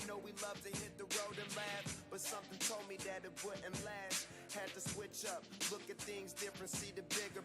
know we love to hit the road and laugh, but something told me that it wouldn't last. Had to switch up, look at things different, see the bigger.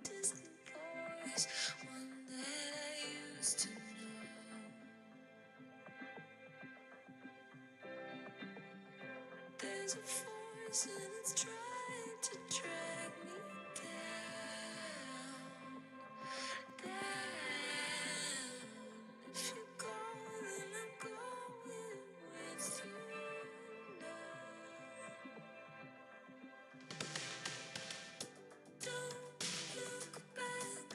Distant voice There's a force and it's trying to drag me down, down. If you go, then I'm going with you now. Don't look back,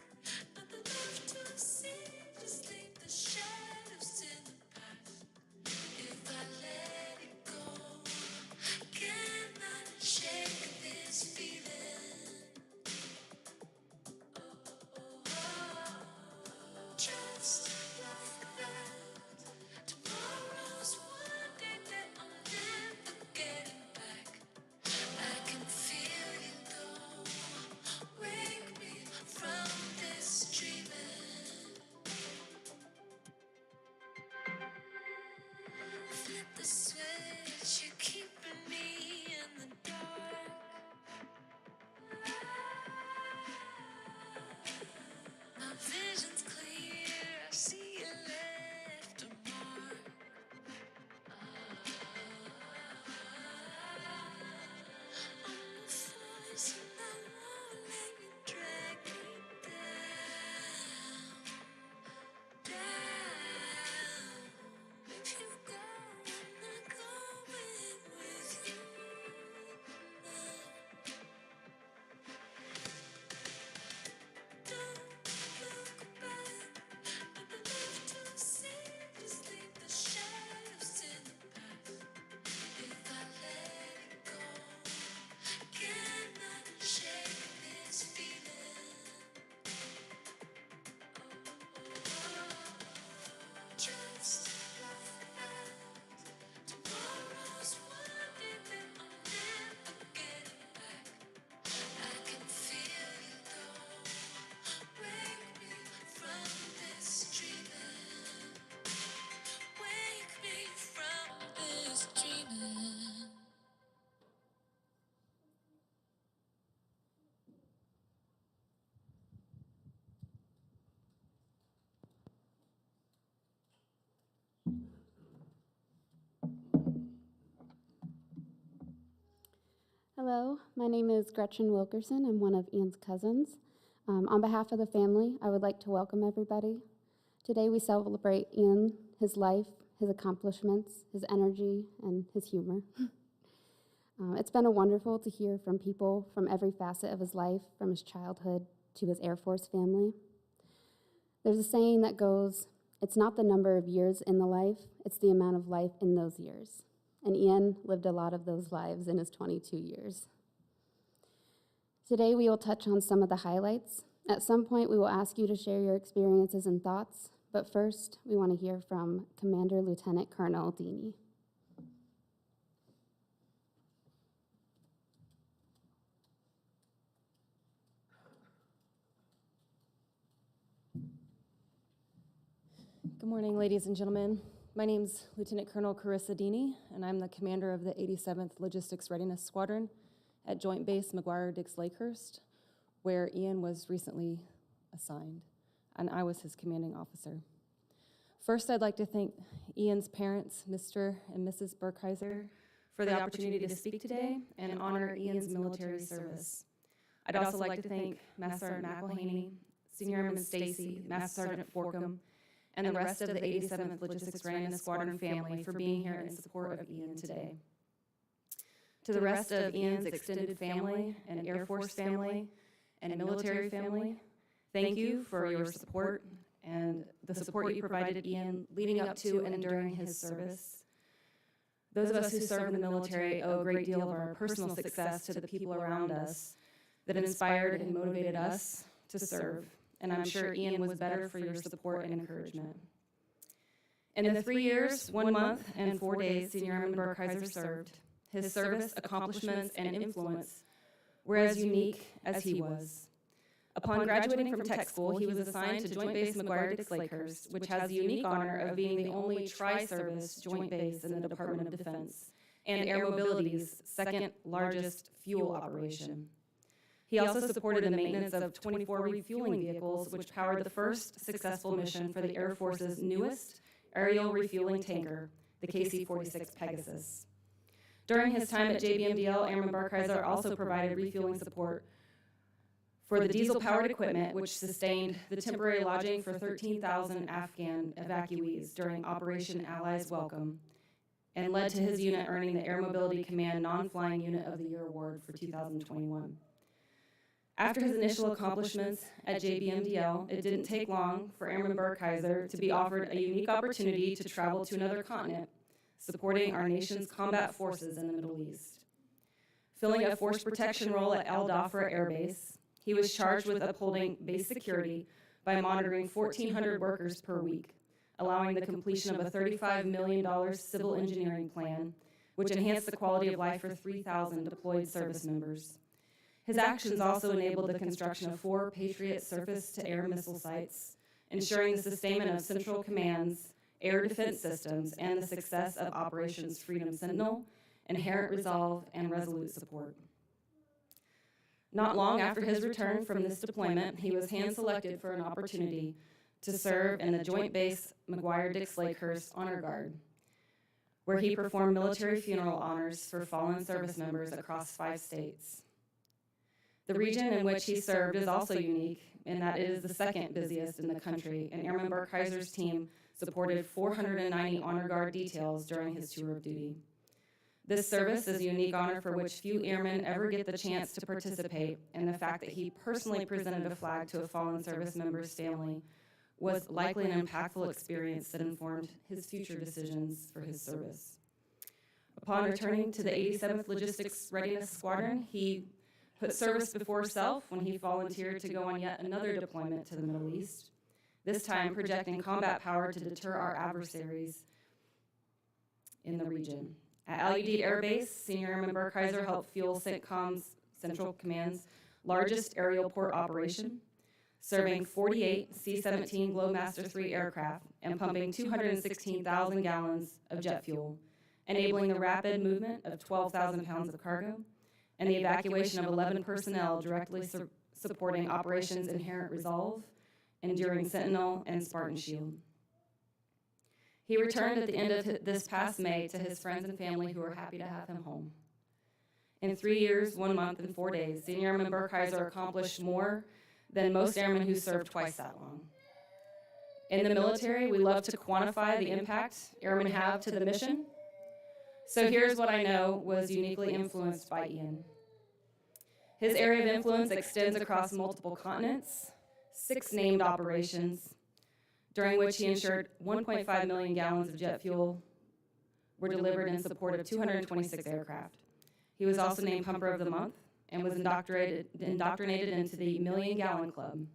nothing left to see. Just leave the shadows in the past. If I let it go, cannot shake this feeling. Just like that. Tomorrow's one day that I'm never getting back. I can feel you though. Wake me from this dreaming. Flip the switch, you're keeping me in the dark. My vision's clear, I see you left a mark. I'm a force and I won't let you drag me down, down. If you go, I'm not going with you now. Don't look back, nothing left to see. Just leave the shadows in the past. If I let it go, cannot shake this feeling. Just like that. Tomorrow's one day that I'm never getting back. I can feel you though. Wake me from this dreaming. Wake me from this dreaming. Hello, my name is Gretchen Wilkerson. I'm one of Ian's cousins. On behalf of the family, I would like to welcome everybody. Today we celebrate Ian, his life, his accomplishments, his energy, and his humor. It's been wonderful to hear from people from every facet of his life, from his childhood to his Air Force family. There's a saying that goes, it's not the number of years in the life, it's the amount of life in those years. And Ian lived a lot of those lives in his 22 years. Today we will touch on some of the highlights. At some point we will ask you to share your experiences and thoughts, but first we want to hear from Commander Lieutenant Colonel Deeney. Good morning, ladies and gentlemen. My name's Lieutenant Colonel Krista Deeney, and I'm the commander of the 87th Logistics Readiness Squadron at Joint Base McGuire-Dix-Lakehurst, where Ian was recently assigned, and I was his commanding officer. First, I'd like to thank Ian's parents, Mr. and Mrs. Burkhiser, for the opportunity to speak today and honor Ian's military service. I'd also like to thank Master Sergeant McElhaney, Senior Airman Stacy, Master Sergeant Forkham, and the rest of the 87th Logistics Readiness Squadron family for being here in support of Ian today. To the rest of Ian's extended family and Air Force family and military family, thank you for your support and the support you provided Ian leading up to and during his service. Those of us who serve in the military owe a great deal of our personal success to the people around us that inspired and motivated us to serve. And I'm sure Ian was better for your support and encouragement. In the 3 years, 1 month, and 4 days Senior Airman Burkhiser served, his service, accomplishments, and influence were as unique as he was. Upon graduating from tech school, he was assigned to Joint Base McGuire-Dix-Lakehurst, which has the unique honor of being the only tri-service joint base in the Department of Defense, and Air Mobility's second largest fuel operation. He also supported the maintenance of 24 refueling vehicles, which powered the first successful mission for the Air Force's newest aerial refueling tanker, the KC-46 Pegasus. During his time at JBMDL, Airman Burkhiser also provided refueling support for the diesel-powered equipment, which sustained the temporary lodging for 13,000 Afghan evacuees during Operation Allies Welcome, and led to his unit earning the Air Mobility Command Non-Flying Unit of the Year award for 2021. After his initial accomplishments at JBMDL, it didn't take long for Airman Burkhiser to be offered a unique opportunity to travel to another continent, supporting our nation's combat forces in the Middle East. Filling a force protection role at Al Dhafra Air Base, he was charged with upholding base security by monitoring 1,400 workers per week, allowing the completion of a $35 million civil engineering plan, which enhanced the quality of life for 3,000 deployed service members. His actions also enabled the construction of 4 Patriot surface-to-air missile sites, ensuring the sustainment of Central Command's air defense systems and the success of Operations Freedom Sentinel, Inherent Resolve, and Resolute Support. Not long after his return from this deployment, he was hand-selected for an opportunity to serve in the Joint Base McGuire-Dix-Lakehurst Honor Guard, where he performed military funeral honors for fallen service members across 5 states. The region in which he served is also unique in that it is the second busiest in the country, and Airman Burkhiser's team supported 490 Honor Guard details during his tour of duty. This service is a unique honor for which few airmen ever get the chance to participate, and the fact that he personally presented a flag to a fallen service member's family was likely an impactful experience that informed his future decisions for his service. Upon returning to the 87th Logistics Readiness Squadron, he put service before self when he volunteered to go on yet another deployment to the Middle East, this time projecting combat power to deter our adversaries in the region. At Al Udeid Air Base, Senior Airman Burkhiser helped fuel CENTCOM's, Central Command's, largest aerial port operation, serving 48 C-17 Globemaster III aircraft and pumping 216,000 gallons of jet fuel, enabling the rapid movement of 12,000 pounds of cargo and the evacuation of 11 personnel directly supporting Operations Inherent Resolve, Enduring Sentinel, and Spartan Shield. He returned at the end of this past May to his friends and family who were happy to have him home. In 3 years, 1 month, and 4 days, Senior Airman Burkhiser accomplished more than most airmen who served twice that long. In the military, we love to quantify the impact airmen have to the mission. So here's what I know was uniquely influenced by Ian. His area of influence extends across multiple continents, 6 named operations, during which he ensured 1.5 million gallons of jet fuel were delivered in support of 226 aircraft. He was also named Pumper of the Month and was indoctrinated into the Million Gallon Club.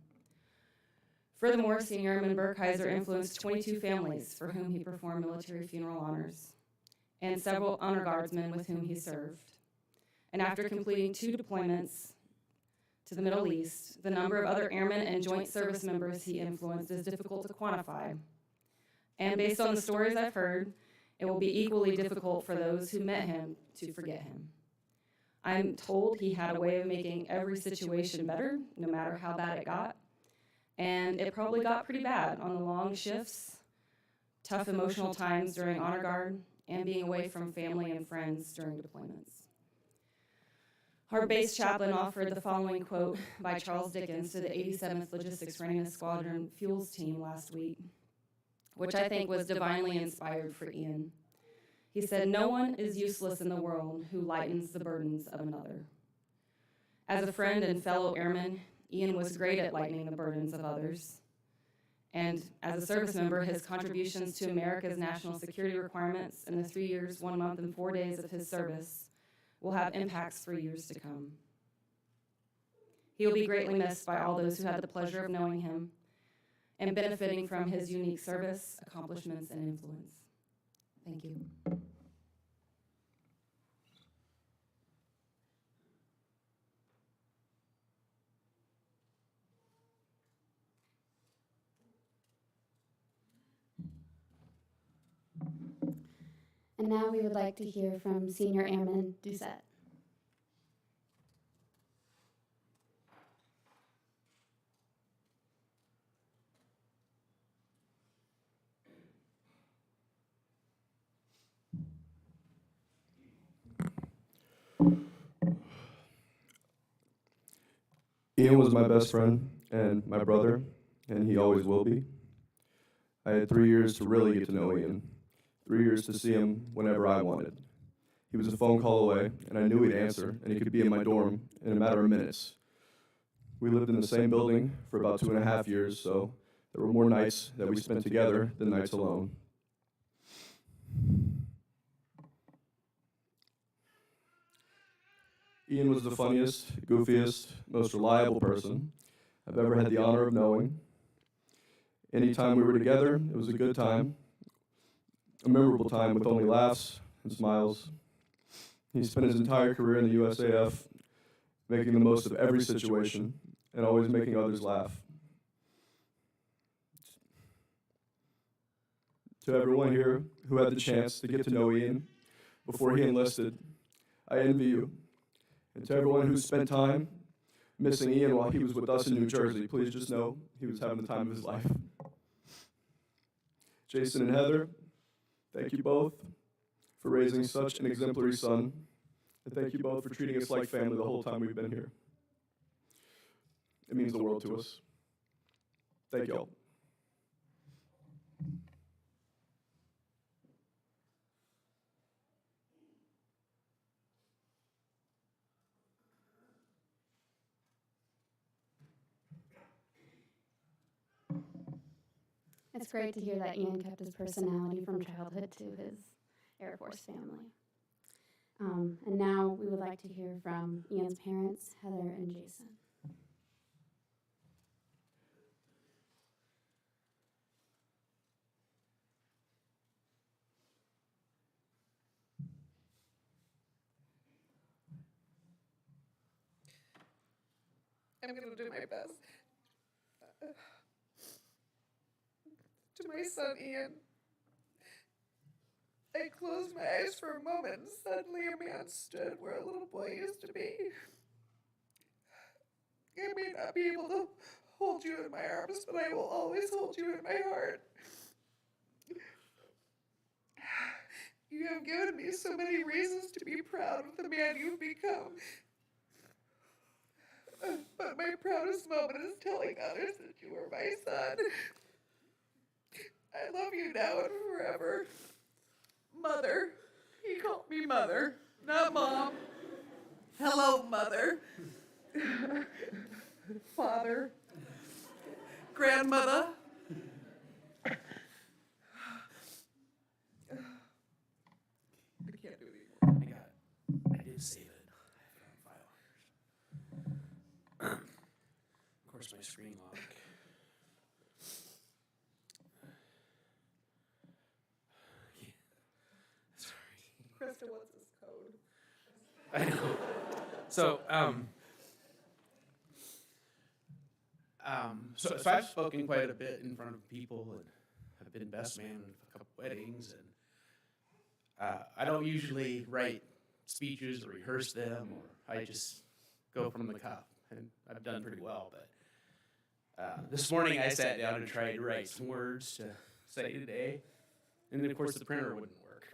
Furthermore, Senior Airman Burkhiser influenced 22 families for whom he performed military funeral honors, and several honor guardsmen with whom he served. And after completing 2 deployments to the Middle East, the number of other airmen and joint service members he influenced is difficult to quantify. And based on the stories I've heard, it will be equally difficult for those who met him to forget him. I'm told he had a way of making every situation better, no matter how bad it got. And it probably got pretty bad on the long shifts, tough emotional times during Honor Guard, and being away from family and friends during deployments. Our base chaplain offered the following quote by Charles Dickens to the 87th Logistics Readiness Squadron Fuels team last week, which I think was divinely inspired for Ian. He said, "No one is useless in the world who lightens the burdens of another." As a friend and fellow airman, Ian was great at lightening the burdens of others. And as a service member, his contributions to America's national security requirements in the 3 years, 1 month, and 4 days of his service will have impacts for years to come. He will be greatly missed by all those who had the pleasure of knowing him and benefiting from his unique service, accomplishments, and influence. Thank you. And now we would like to hear from Senior Airman Doucette. Ian was my best friend and my brother, and he always will be. I had 3 years to really get to know Ian, 3 years to see him whenever I wanted. He was a phone call away, and I knew he'd answer, and he could be in my dorm in a matter of minutes. We lived in the same building for about 2.5 years, so there were more nights that we spent together than nights alone. Ian was the funniest, goofiest, most reliable person I've ever had the honor of knowing. Anytime we were together, it was a good time, a memorable time with only laughs and smiles. He spent his entire career in the USAF, making the most of every situation and always making others laugh. To everyone here who had the chance to get to know Ian before he enlisted, I envy you. And to everyone who spent time missing Ian while he was with us in New Jersey, please just know he was having the time of his life. Jason and Heather, thank you both for raising such an exemplary son. And thank you both for treating us like family the whole time we've been here. It means the world to us. Thank y'all. It's great to hear that Ian kept his personality from childhood to his Air Force family. And now we would like to hear from Ian's parents, Heather and Jason. I'm going to do my best. To my son, Ian, I closed my eyes for a moment and suddenly a man stood where a little boy used to be. I may not be able to hold you in my arms, but I will always hold you in my heart. You have given me so many reasons to be proud of the man you've become. But my proudest moment is telling others that you are my son. I love you now and forever. Mother. He called me Mother, not Mom. Hello, Mother. Father. Grandmother. I can't do it anymore. I did save it. I have it on file. Of course, my screen lock. Krista, what's his code? I know. So, so I've spoken quite a bit in front of people, and I've been best man in a couple weddings, and I don't usually write speeches or rehearse them, or I just go from the cuff, and I've done pretty well. But this morning I sat down and tried to write some words to say today, and of course the printer wouldn't work.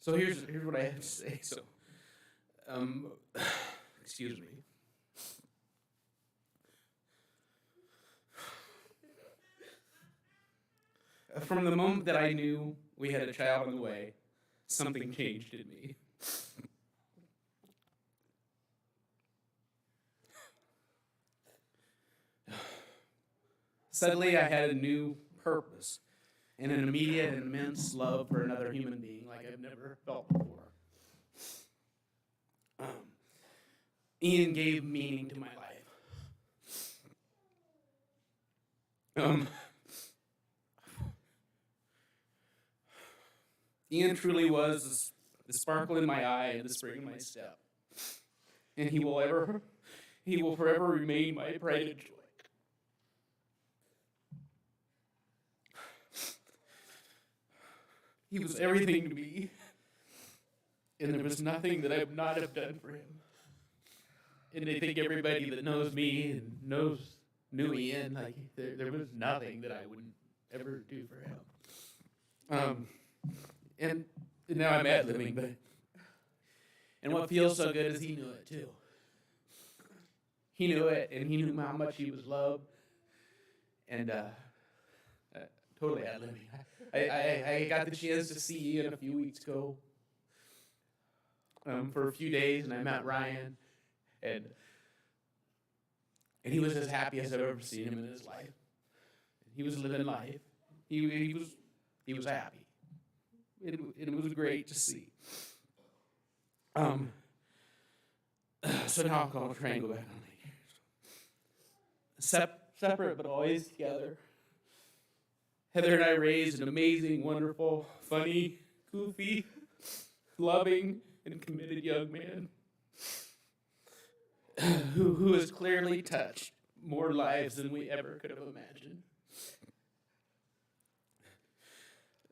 So here's what I have to say. So, excuse me. From the moment that I knew we had a child on the way, something changed in me. Suddenly, I had a new purpose and an immediate and immense love for another human being like I've never felt before. Ian gave meaning to my life. Ian truly was the sparkle in my eye and the spring in my step. And he will forever remain my pride and joy. He was everything to me, and there was nothing that I would not have done for him. And I think everybody that knows me and knew Ian, like there was nothing that I wouldn't ever do for him. And now I'm ad-libbing, but And what feels so good is he knew it too. He knew it, and he knew how much he was loved. And totally ad-libbing. I got the chance to see Ian a few weeks ago for a few days, and I met Ryan, and he was as happy as I've ever seen him in his life. He was living life. He was happy. It was great to see. So now I'll try and go back on my years. Separate but always together. Heather and I raised an amazing, wonderful, funny, goofy, loving, and committed young man who has clearly touched more lives than we ever could have imagined.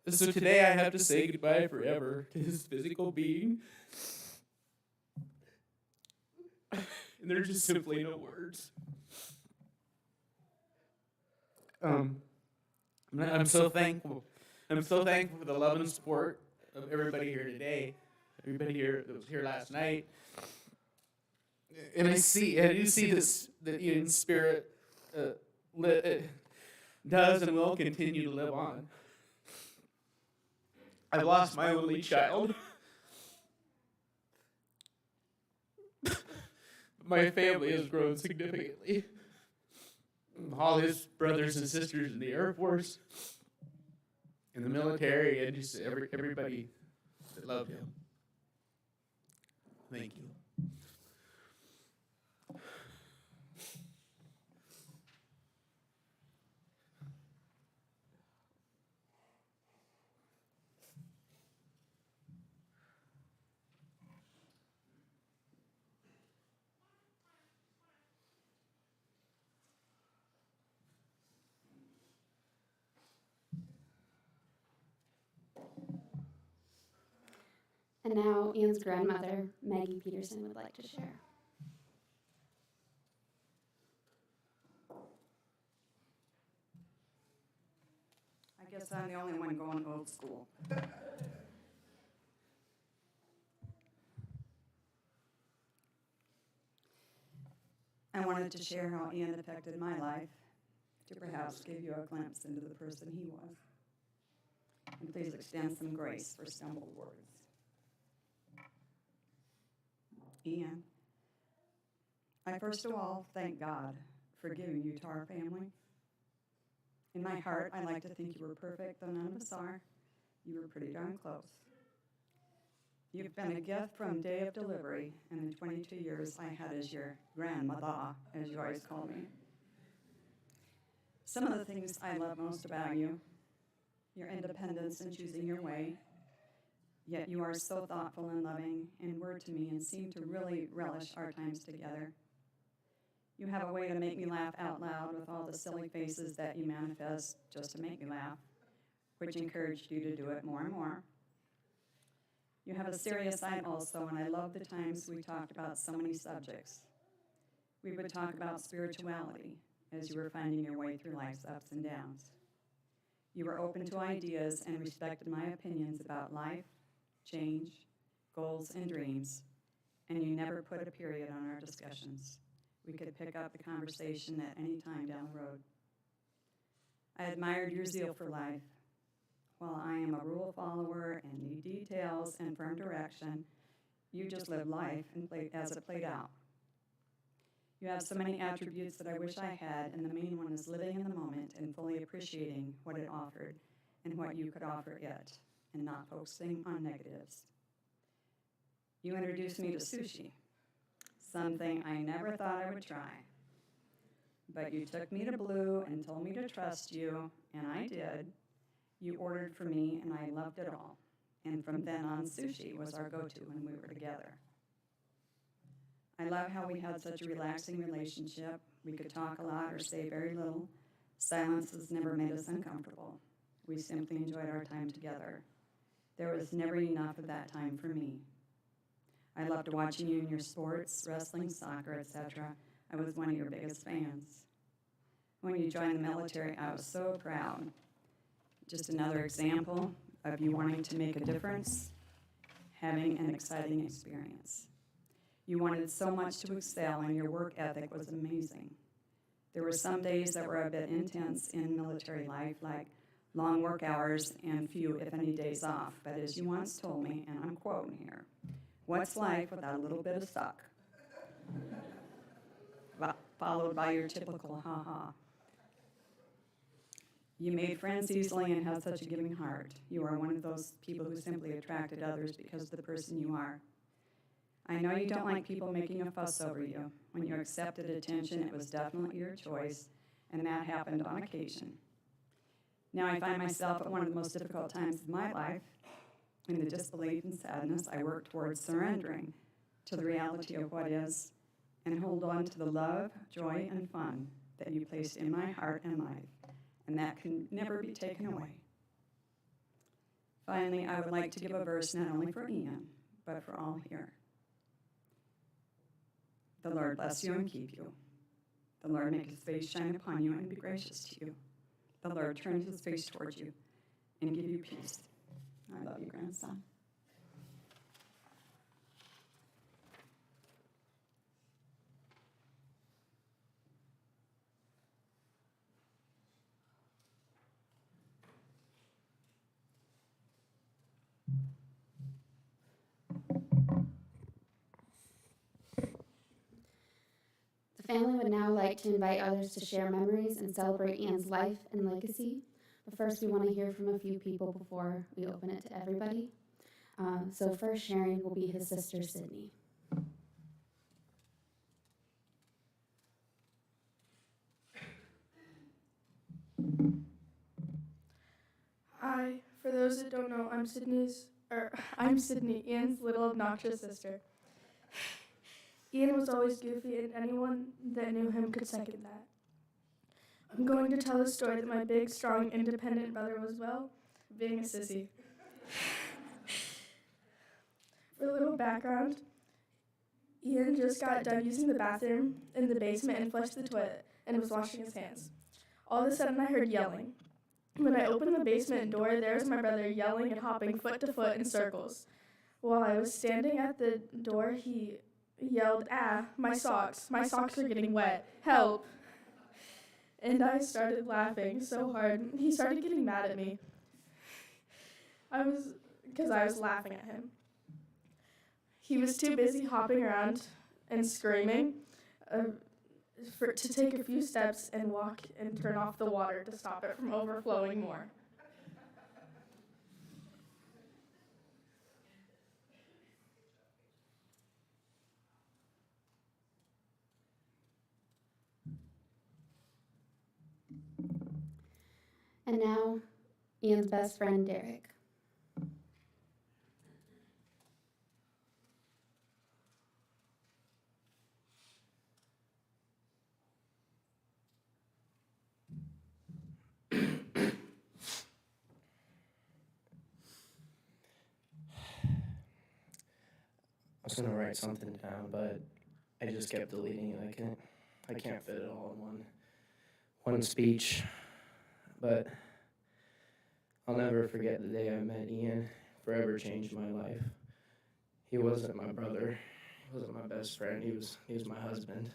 So today I have to say goodbye forever to his physical being. And there's just simply no words. I'm so thankful. I'm so thankful for the love and support of everybody here today. Everybody here that was here last night. And I do see this, that Ian's spirit does and will continue to live on. I've lost my only child. My family has grown significantly. All his brothers and sisters in the Air Force, in the military, and just everybody that loved him. Thank you. And now Ian's grandmother, Maggie Petersen, would like to share. I guess I'm the only one going old school. I wanted to share how Ian affected my life, to perhaps give you a glimpse into the person he was. And please extend some grace for stumbled words. Ian, I first of all thank God for giving you to our family. In my heart, I like to think you were perfect, though none of us are. You were pretty darn close. You've been a gift from day of delivery and the 22 years I had as your grandmother, as you always call me. Some of the things I love most about you, your independence in choosing your way, yet you are so thoughtful and loving and word to me and seem to really relish our times together. You have a way to make me laugh out loud with all the silly faces that you manifest just to make me laugh, which encouraged you to do it more and more. You have a serious side also, and I love the times we talked about so many subjects. We would talk about spirituality as you were finding your way through life's ups and downs. You were open to ideas and respected my opinions about life, change, goals, and dreams, and you never put a period on our discussions. We could pick up the conversation at any time down the road. I admired your zeal for life. While I am a rule follower and need details and firm direction, you just live life and play as it played out. You have so many attributes that I wish I had, and the main one is living in the moment and fully appreciating what it offered and what you could offer it, and not focusing on negatives. You introduced me to sushi, something I never thought I would try. But you took me to Blue and told me to trust you, and I did. You ordered for me, and I loved it all. And from then on, sushi was our go-to when we were together. I love how we had such a relaxing relationship. We could talk a lot or say very little. Silences never made us uncomfortable. We simply enjoyed our time together. There was never enough of that time for me. I loved watching you in your sports, wrestling, soccer, etc. I was one of your biggest fans. When you joined the military, I was so proud. Just another example of you wanting to make a difference, having an exciting experience. You wanted so much to excel, and your work ethic was amazing. There were some days that were a bit intense in military life, like long work hours and few, if any, days off. But as you once told me, and I'm quoting here, what's life without a little bit of suck? Followed by your typical ha-ha. You made friends easily and had such a giving heart. You are one of those people who simply attracted others because of the person you are. I know you don't like people making a fuss over you. When you accepted attention, it was definitely your choice, and that happened on occasion. Now I find myself at one of the most difficult times of my life. In the disbelief and sadness, I work towards surrendering to the reality of what is and hold on to the love, joy, and fun that you placed in my heart and life, and that can never be taken away. Finally, I would like to give a verse not only for Ian, but for all here. The Lord bless you and keep you. The Lord make his face shine upon you and be gracious to you. The Lord turn his face towards you and give you peace. I love you, grandson. The family would now like to invite others to share memories and celebrate Ian's life and legacy. But first, we want to hear from a few people before we open it to everybody. So first sharing will be his sister, Sydnee. Hi, for those that don't know, I'm Sydnee, Ian's little obnoxious sister. Ian was always goofy, and anyone that knew him could second that. I'm going to tell a story that my big, strong, independent brother was, well, being a sissy. For a little background, Ian just got done using the bathroom in the basement and flushed the toilet and was washing his hands. All of a sudden, I heard yelling. When I opened the basement door, there was my brother yelling and hopping foot to foot in circles. While I was standing at the door, he yelled, "Ah, my socks are getting wet, help." And I started laughing so hard. He started getting mad at me. Because I was laughing at him. He was too busy hopping around and screaming to take a few steps and walk and turn off the water to stop it from overflowing more. And now, Ian's best friend, Derek. I was gonna write something down, but I just kept deleting it. I can't fit it all in one speech. But I'll never forget the day I met Ian. Forever changed my life. He wasn't my brother. He wasn't my best friend. He was my husband.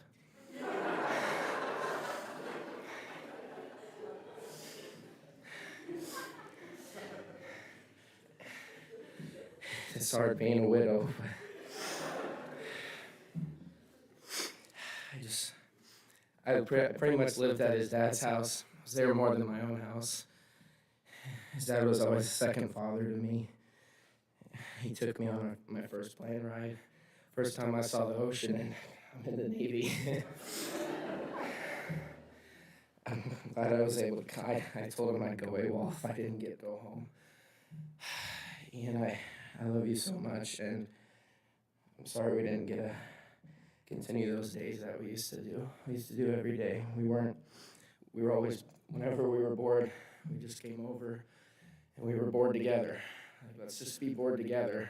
It's hard being a widow. I pretty much lived at his dad's house. I was there more than my own house. His dad was always a second father to me. He took me on my first plane ride. First time I saw the ocean, and I'm in the Navy. I'm glad I was able to. I told him I'd go AWOL if I didn't get to go home. Ian, I love you so much, and I'm sorry we didn't get to continue those days that we used to do. We used to do every day. We were always, whenever we were bored, we just came over, and we were bored together. Like, let's just be bored together.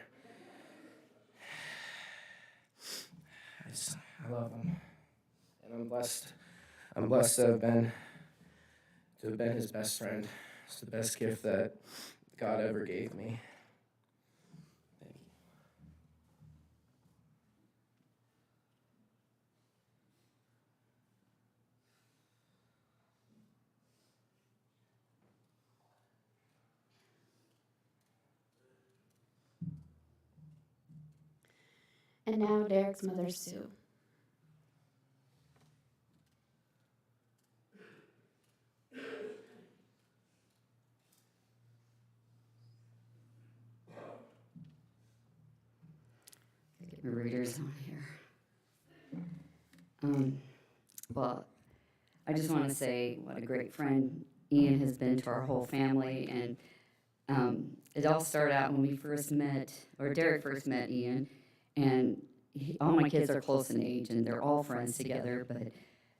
I love him, and I'm blessed. I'm blessed to have been his best friend. It's the best gift that God ever gave me. Thank you. And now Derek's mother, Sue. Get my readers on here. Well, I just want to say what a great friend Ian has been to our whole family, and it all started out when we first met, or Derek first met Ian, and all my kids are close in age, and they're all friends together, but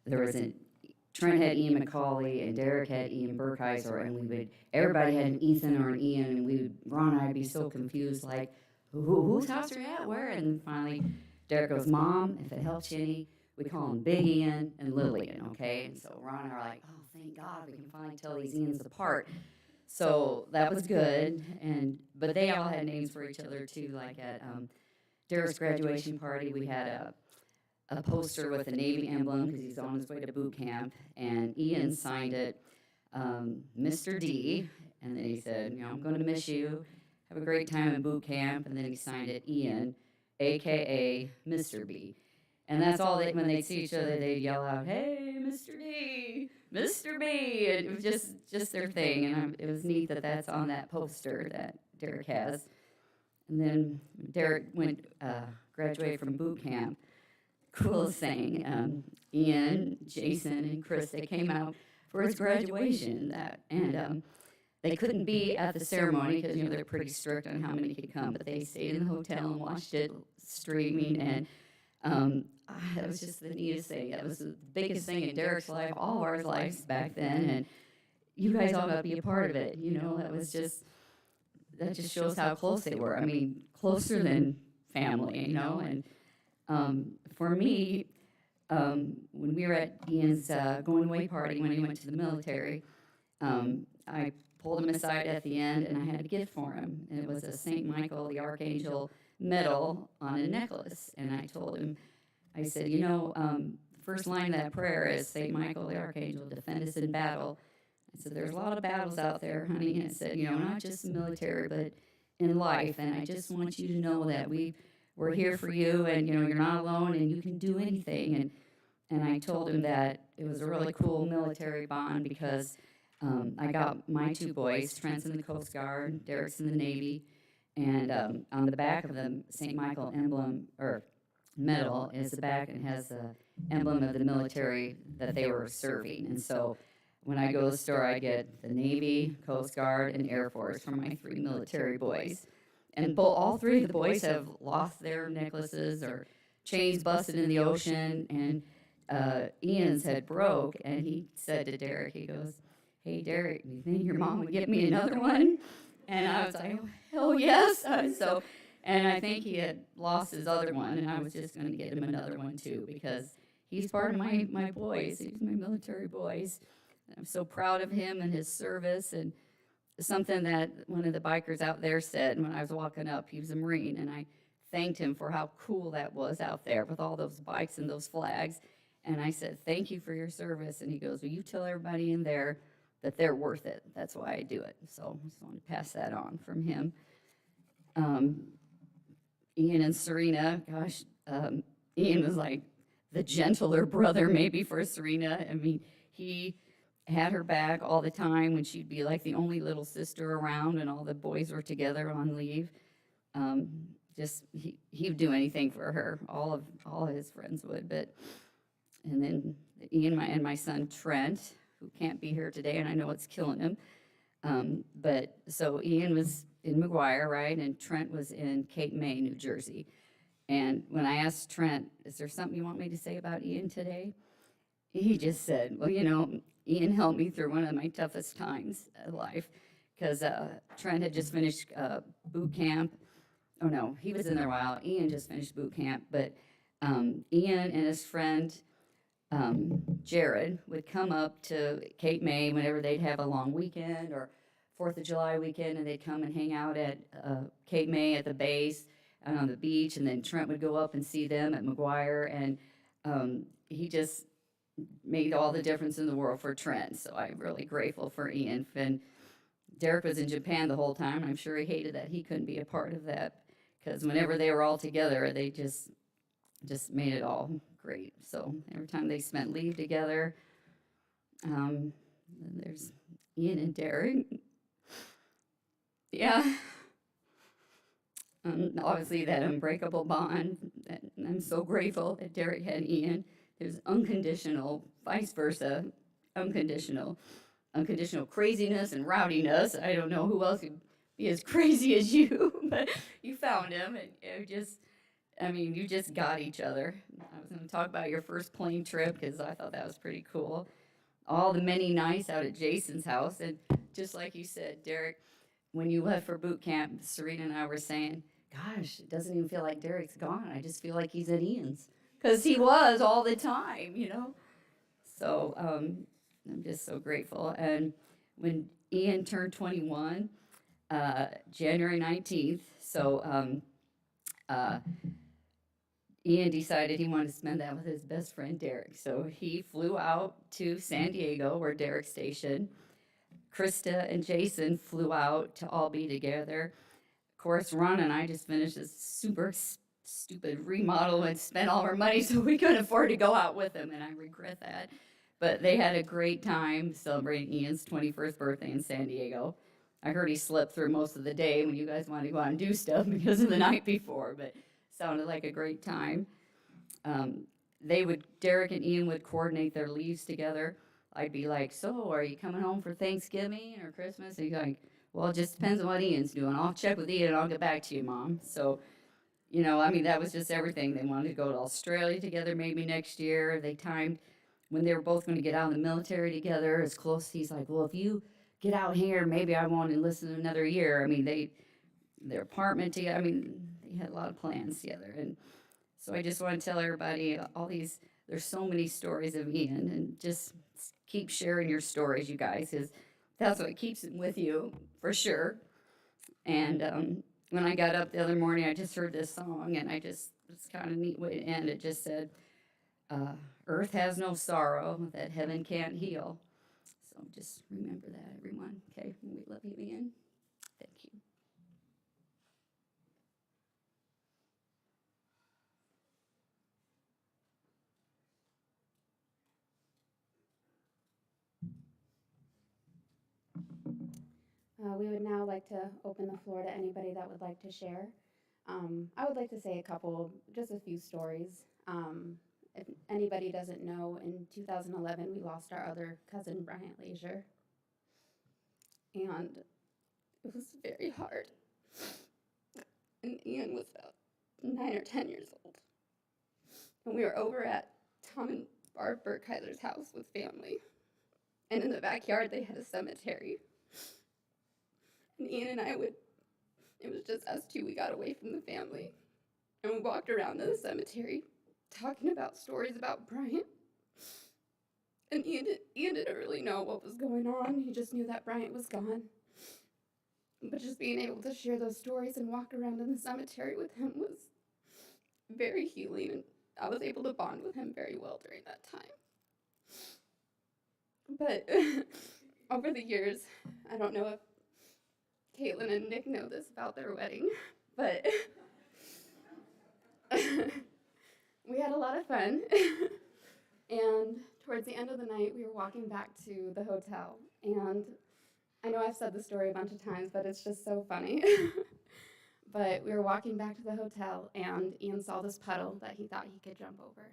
there was Trent had Ian McCauley, and Derek had Ian Burkhiser, and everybody had an Ethan or an Ian, and Ron and I'd be so confused, like, whose house are you at, where? And finally, Derek goes, Mom, if it helps you any, we call him Big Ian and Little Ian, okay? And so Ron and I are like, oh, thank God, we can finally tell these Ians apart. So that was good, but they all had names for each other too. Like at Derek's graduation party, we had a poster with a Navy emblem because he's on his way to boot camp, and Ian signed it, Mr. D, and then he said, I'm going to miss you. Have a great time in boot camp, and then he signed it Ian, a.k.a. Mr. B. And that's all when they'd see each other, they'd yell out, hey, Mr. D, Mr. B. And it was just their thing. And it was neat that that's on that poster that Derek has. And then Derek graduated from boot camp. Coolest thing, Ian, Jason, and Chris, they came out for his graduation. And they couldn't be at the ceremony because, they're pretty strict on how many could come. But they stayed in the hotel and watched it streaming. And that was just the neatest thing. That was the biggest thing in Derek's life, all of our lives back then, and you guys all got to be a part of it. That just shows how close they were. I mean, closer than family, And for me, when we were at Ian's going away party when he went to the military, I pulled him aside at the end, and I had a gift for him, and it was a St. Michael the Archangel medal on a necklace. And I told him, I said, first line of that prayer is, St. Michael the Archangel, defend us in battle. I said, there's a lot of battles out there, honey. And I said, not just the military, but in life. And I just want you to know that we're here for you, and, you're not alone, and you can do anything. And I told him that it was a really cool military bond because I got my two boys, Trent's in the Coast Guard, Derek's in the Navy, and on the back of the St. Michael emblem, or medal, is the back, and has the emblem of the military that they were serving. And so when I go to the store, I get the Navy, Coast Guard, and Air Force for my three military boys. And all three of the boys have lost their necklaces or chains busted in the ocean, and Ian's had broke, and he said to Derek, he goes, hey, Derek, do you think your mom would get me another one? And I was like, hell yes. And I think he had lost his other one, and I was just going to get him another one too, because he's part of my boys. He's my military boys. And I'm so proud of him and his service. And something that one of the bikers out there said when I was walking up, he was a Marine, and I thanked him for how cool that was out there with all those bikes and those flags. And I said, thank you for your service. And he goes, well, you tell everybody in there that they're worth it. That's why I do it. So I just wanted to pass that on from him. Ian and Serena, gosh, Ian was like the gentler brother maybe for Serena. I mean, he had her back all the time when she'd be like the only little sister around and all the boys were together on leave. He would do anything for her. All of his friends would. And then Ian and my son Trent, who can't be here today, and I know it's killing him. So Ian was in McGuire, right? And Trent was in Cape May, New Jersey. And when I asked Trent, is there something you want me to say about Ian today? He just said, well, Ian helped me through one of my toughest times in life, because Trent had just finished boot camp. Oh, no, he was in there a while. Ian just finished boot camp. But Ian and his friend Jared would come up to Cape May whenever they'd have a long weekend or 4th of July weekend, and they'd come and hang out at Cape May at the base and on the beach, and then Trent would go up and see them at McGuire, and he just made all the difference in the world for Trent, so I'm really grateful for Ian. And Derek was in Japan the whole time, and I'm sure he hated that he couldn't be a part of that because whenever they were all together, they just made it all great. So every time they spent leave together, then there's Ian and Derek. Yeah. Obviously, that unbreakable bond. And I'm so grateful that Derek had Ian. There's unconditional, vice versa, unconditional craziness and rowdiness. I don't know who else could be as crazy as you, but you found him, and you just got each other. I was going to talk about your first plane trip because I thought that was pretty cool. All the many nights out at Jason's house, and just like you said, Derek, when you left for boot camp, Serena and I were saying, gosh, it doesn't even feel like Derek's gone. I just feel like he's at Ian's. Because he was all the time, So I'm just so grateful. And when Ian turned 21, January 19th, so Ian decided he wanted to spend that with his best friend, Derek. So he flew out to San Diego, where Derek's stationed. Krista and Jason flew out to all be together. Of course, Ron and I just finished this super stupid remodel and spent all our money, so we couldn't afford to go out with them, and I regret that. But they had a great time celebrating Ian's 21st birthday in San Diego. I heard he slept through most of the day when you guys wanted to go out and do stuff because of the night before, but sounded like a great time. Derek and Ian would coordinate their leaves together. I'd be like, so are you coming home for Thanksgiving or Christmas? And he's like, well, it just depends on what Ian's doing. I'll check with Ian and I'll get back to you, Mom. So, that was just everything. They wanted to go to Australia together maybe next year. They timed when they were both going to get out of the military together as close. He's like, well, if you get out here, maybe I won't enlist in another year. Their apartment together, they had a lot of plans together. And so I just want to tell everybody there's so many stories of Ian, and just keep sharing your stories, you guys, because that's what keeps him with you, for sure. And when I got up the other morning, I just heard this song, and it's kind of a neat way to end. It just said, earth has no sorrow that heaven can't heal. So just remember that, everyone. Okay, we love you, Ian. Thank you. We would now like to open the floor to anybody that would like to share. I would like to say just a few stories. If anybody doesn't know, in 2011, we lost our other cousin, Bryant Leisure. And it was very hard. And Ian was about 9 or 10 years old. And we were over at Tom and Barb Burkhiser's house with family. And in the backyard, they had a cemetery. And Ian and I it was just us two, we got away from the family. And we walked around the cemetery talking about stories about Bryant. And Ian didn't really know what was going on. He just knew that Bryant was gone. But just being able to share those stories and walk around in the cemetery with him was very healing. And I was able to bond with him very well during that time. But over the years, I don't know if Caitlin and Nick know this about their wedding, but we had a lot of fun. And towards the end of the night, we were walking back to the hotel. And I know I've said the story a bunch of times, but it's just so funny. But we were walking back to the hotel, and Ian saw this puddle that he thought he could jump over.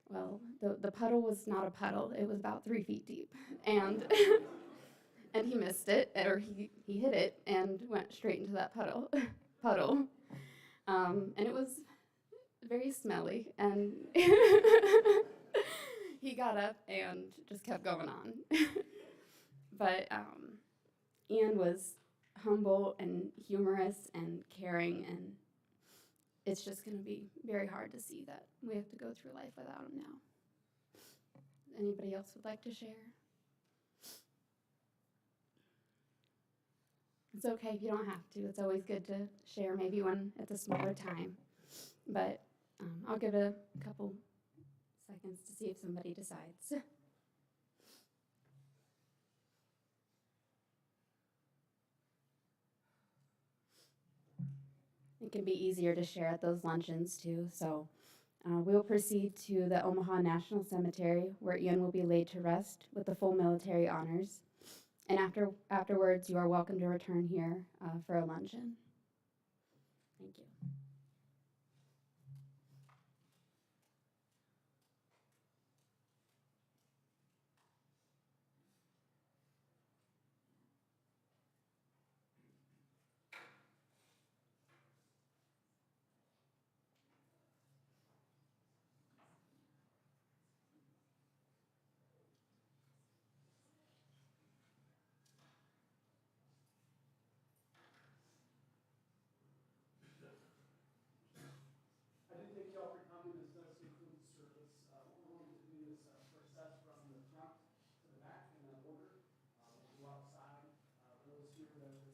Well, the puddle was not a puddle. It was about 3 feet deep. And and he missed it, or he hit it and went straight into that puddle. And it was very smelly, and he got up and just kept going on. But Ian was humble and humorous and caring, and it's just going to be very hard to see that we have to go through life without him now. Anybody else would like to share? It's okay if you don't have to. It's always good to share maybe when it's a smaller time. But I'll give it a couple seconds to see if somebody decides. It can be easier to share at those luncheons too. So we will proceed to the Omaha National Cemetery, where Ian will be laid to rest with the full military honors. And afterwards, you are welcome to return here for a luncheon. Thank you. I do thank you all for coming. This does conclude the service. What we're going to do is process from the front to the back in that order. We'll go outside. Those here that are